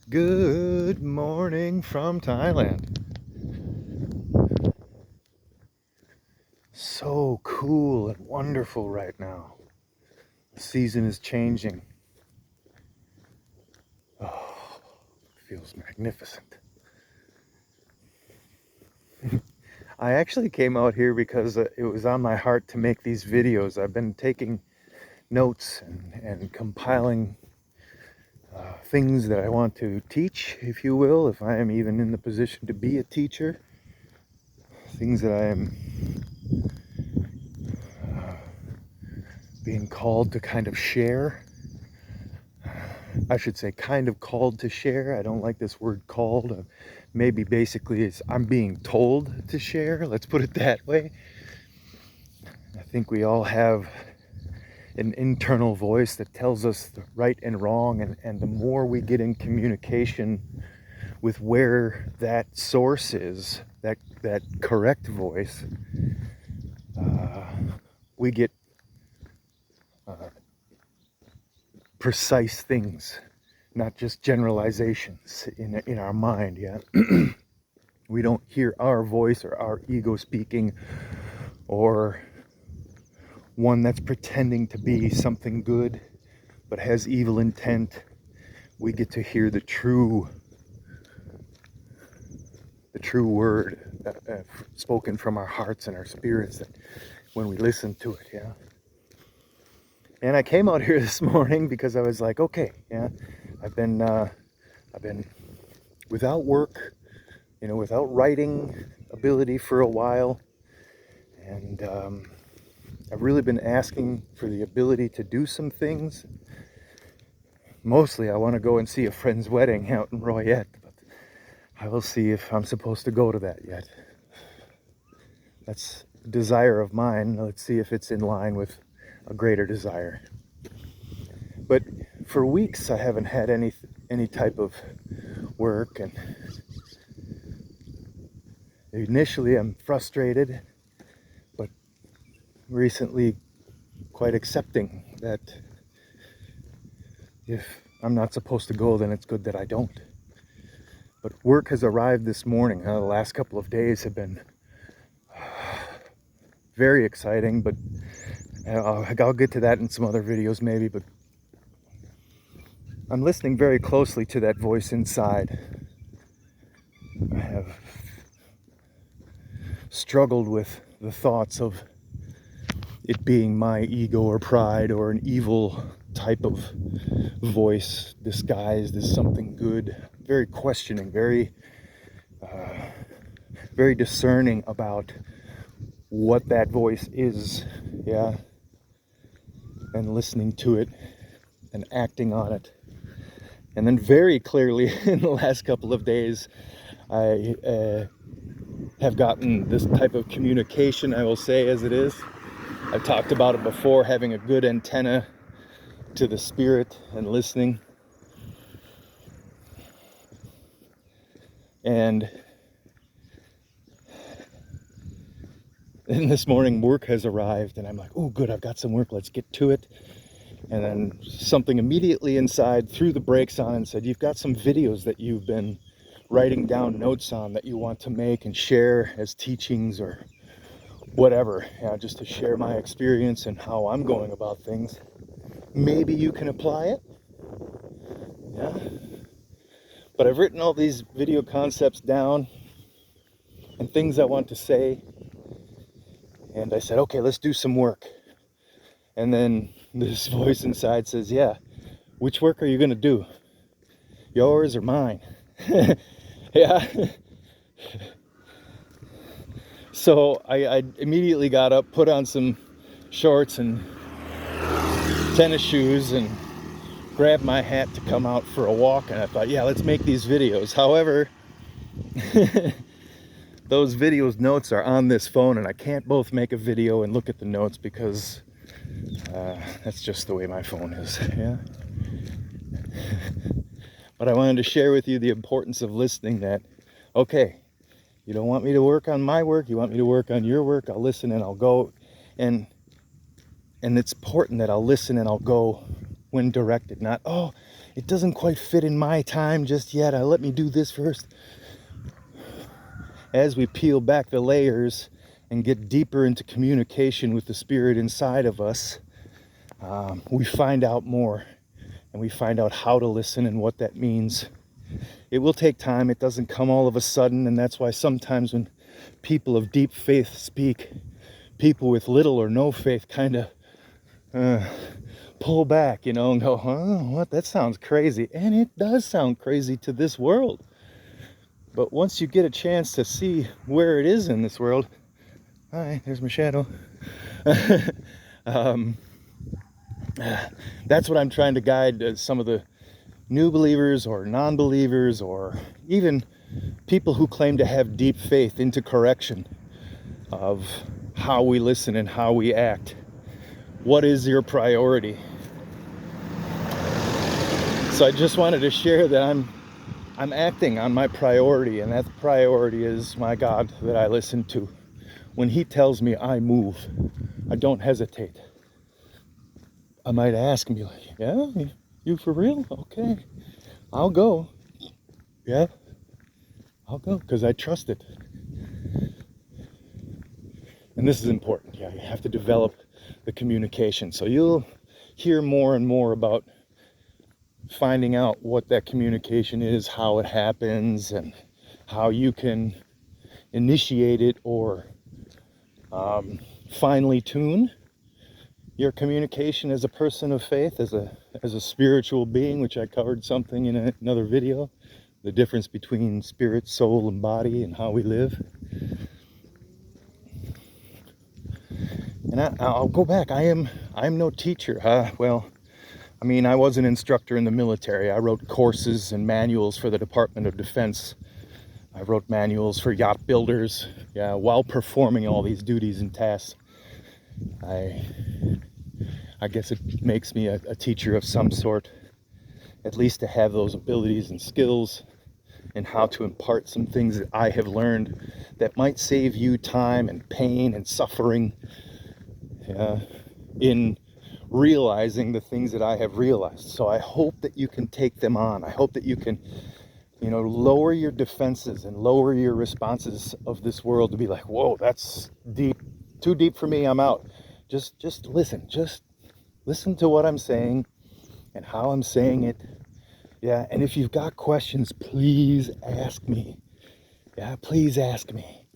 Good morning from Thailand. So cool and wonderful right now. The season is changing. Oh, it feels magnificent. I actually came out here because it was on my heart to make these videos. I've been taking notes and compiling things that I want to teach, if you will, if I am even in the position to be a teacher. Things that I am being called to kind of share. I should say kind of called to share. I don't like this word called. Maybe basically it's I'm being told to share. Let's put it that way. I think we all have an internal voice that tells us the right and wrong, and the more we get in communication with where that source is, that correct voice, we get precise things, not just generalizations in our mind. Yeah. We don't hear our voice or our ego speaking, or one that's pretending to be something good but has evil intent. We get to hear the true word spoken from our hearts and our spirits, that when we listen to it. Yeah. And I came out here this morning because I was like, okay, yeah, I've been without work, without writing ability for a while, and I've really been asking for the ability to do some things. Mostly I want to go and see a friend's wedding out in Royette, but I will see if I'm supposed to go to that yet. That's a desire of mine. Let's see if it's in line with a greater desire. But for weeks I haven't had any type of work, and initially I'm frustrated, but recently quite accepting that if I'm not supposed to go, then it's good that I don't. But work has arrived this morning. The last couple of days have been very exciting, but I'll get to that in some other videos maybe. But I'm listening very closely to that voice inside. I have struggled with the thoughts of it being my ego or pride or an evil type of voice disguised as something good. Very questioning, very discerning about what that voice is, yeah, and listening to it and acting on it. And then very clearly in the last couple of days, I have gotten this type of communication, I will say as it is. I've talked about it before, having a good antenna to the spirit and listening. And this morning work has arrived, and I'm like, oh good, I've got some work, let's get to it. And then something immediately inside threw the brakes on and said, you've got some videos that you've been writing down notes on that you want to make and share as teachings or whatever, just to share my experience and how I'm going about things. Maybe you can apply it. Yeah. But I've written all these video concepts down and things I want to say. And I said, okay, let's do some work. And then this voice inside says, yeah, which work are you going to do? Yours or mine? Yeah. So I immediately got up, put on some shorts and tennis shoes, and grabbed my hat to come out for a walk. And I thought, yeah, let's make these videos. However, those videos notes are on this phone, and I can't both make a video and look at the notes because that's just the way my phone is. Yeah. But I wanted to share with you the importance of listening, that, okay, you don't want me to work on my work, you want me to work on your work, I'll listen and I'll go. And it's important that I'll listen and I'll go when directed, not, oh, it doesn't quite fit in my time just yet. Let me do this first. As we peel back the layers and get deeper into communication with the spirit inside of us, we find out more, and we find out how to listen and what that means. It will take time. It doesn't come all of a sudden, and that's why sometimes when people of deep faith speak, people with little or no faith kind of pull back, and go, what? That sounds crazy. And it does sound crazy to this world. But once you get a chance to see where it is in this world, hi, there's my shadow. That's what I'm trying to guide some of the new believers or non-believers or even people who claim to have deep faith into correction of how we listen and how we act. What is your priority? So I just wanted to share that I'm acting on my priority, and that priority is my God that I listen to. When he tells me, I move. I don't hesitate. I might ask and be like, yeah, you for real? Okay, I'll go. Yeah, I'll go, because I trust it. And this is important. Yeah, you have to develop the communication. So you'll hear more and more about finding out what that communication is, how it happens, and how you can initiate it or finely tune your communication as a person of faith, as a spiritual being, which I covered something in another video, the difference between spirit, soul, and body, and how we live. And I'll go back. I'm no teacher. Well, I mean, I was an instructor in the military. I wrote courses and manuals for the Department of Defense. I wrote manuals for yacht builders, while performing all these duties and tasks. I guess it makes me a teacher of some sort, at least to have those abilities and skills and how to impart some things that I have learned that might save you time and pain and suffering in realizing the things that I have realized. So I hope that you can take them on. I hope that you can, lower your defenses and lower your responses of this world to be like, whoa, that's deep, too deep for me, I'm out. Just listen. Just listen to what I'm saying and how I'm saying it. Yeah, and if you've got questions, please ask me. Yeah, please ask me.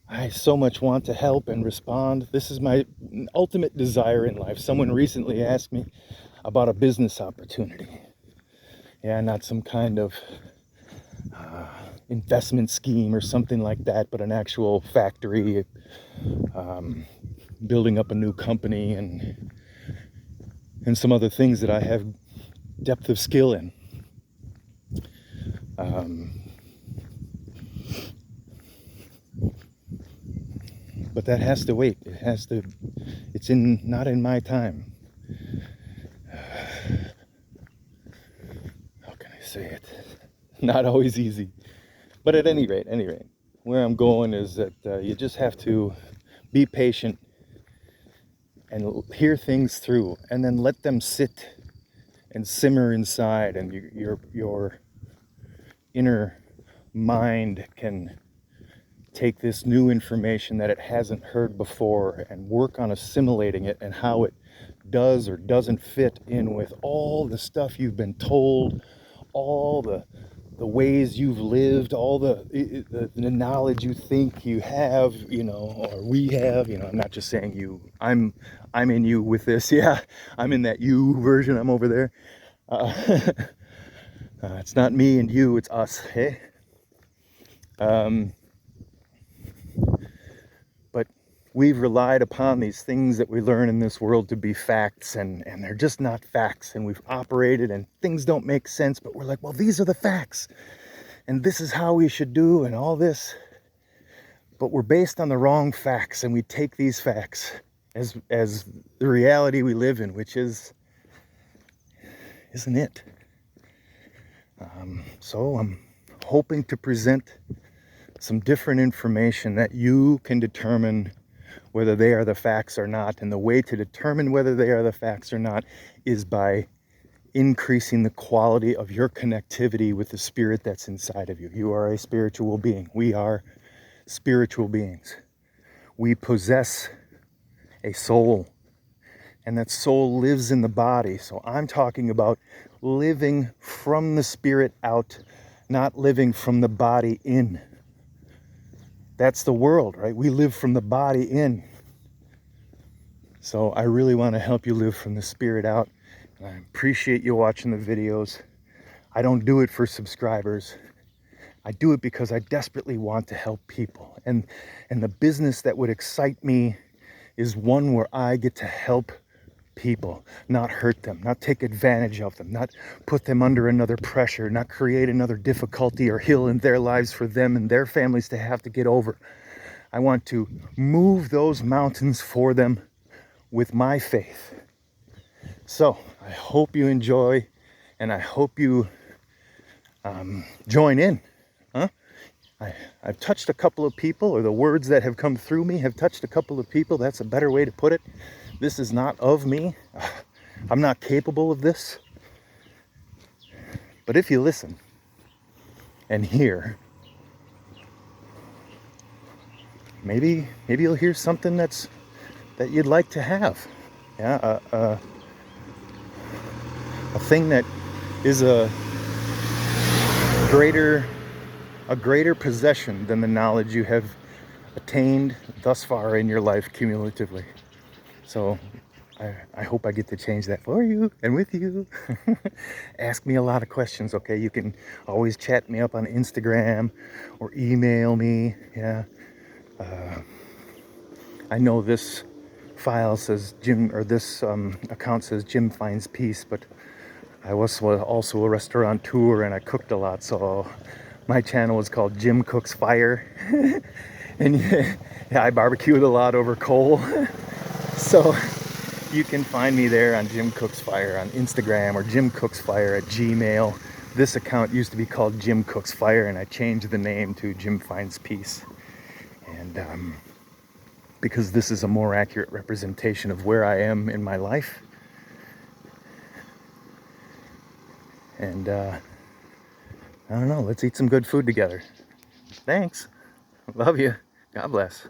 I so much want to help and respond. This is my ultimate desire in life. Someone recently asked me about a business opportunity. Yeah, not some kind of investment scheme or something like that, but an actual factory, building up a new company and some other things that I have depth of skill in. But that has to wait. It's not in my time. How can I say it? Not always easy. But at any rate, where I'm going is that you just have to be patient and hear things through, and then let them sit and simmer inside, and your inner mind can take this new information that it hasn't heard before and work on assimilating it and how it does or doesn't fit in with all the stuff you've been told, all the ways you've lived, all the knowledge you think you have, or we have, I'm not just saying you, I'm in you with this. Yeah, I'm in that you version. I'm over there. It's not me and you, it's us. Hey. But we've relied upon these things that we learn in this world to be facts, and they're just not facts. And we've operated and things don't make sense, but we're like, well, these are the facts and this is how we should do and all this. But we're based on the wrong facts, and we take these facts as the reality we live in, which isn't it. So I'm hoping to present some different information that you can determine whether they are the facts or not. And the way to determine whether they are the facts or not is by increasing the quality of your connectivity with the spirit that's inside of you. You are a spiritual being. We are spiritual beings. We possess a soul, and that soul lives in the body. So I'm talking about living from the spirit out, not living from the body in. That's the world, right? We live from the body in. So I really want to help you live from the spirit out. And I appreciate you watching the videos. I don't do it for subscribers. I do it because I desperately want to help people. And the business that would excite me is one where I get to help people, not hurt them, not take advantage of them, not put them under another pressure, not create another difficulty or hill in their lives for them and their families to have to get over. I want to move those mountains for them with my faith. So I hope you enjoy, and I hope you join in. I've touched a couple of people, or the words that have come through me have touched a couple of people. That's a better way to put it. This is not of me. I'm not capable of this. But if you listen and hear, maybe you'll hear something that you'd like to have. Yeah, a thing that is a greater possession than the knowledge you have attained thus far in your life cumulatively. So I hope I get to change that for you and with you. Ask me a lot of questions, okay? You can always chat me up on Instagram or email me. Yeah. I know this file says Jim, or this account says Jim Finds Peace, but I was also a restaurateur and I cooked a lot, so my channel is called Jim Cooks Fire. And yeah, I barbecued a lot over coal. So you can find me there on Jim Cooks Fire on Instagram, or Jim Cooks Fire at Gmail. This account used to be called Jim Cooks Fire, and I changed the name to Jim Finds Peace. And because this is a more accurate representation of where I am in my life. And I don't know, let's eat some good food together. Thanks. Love you. God bless.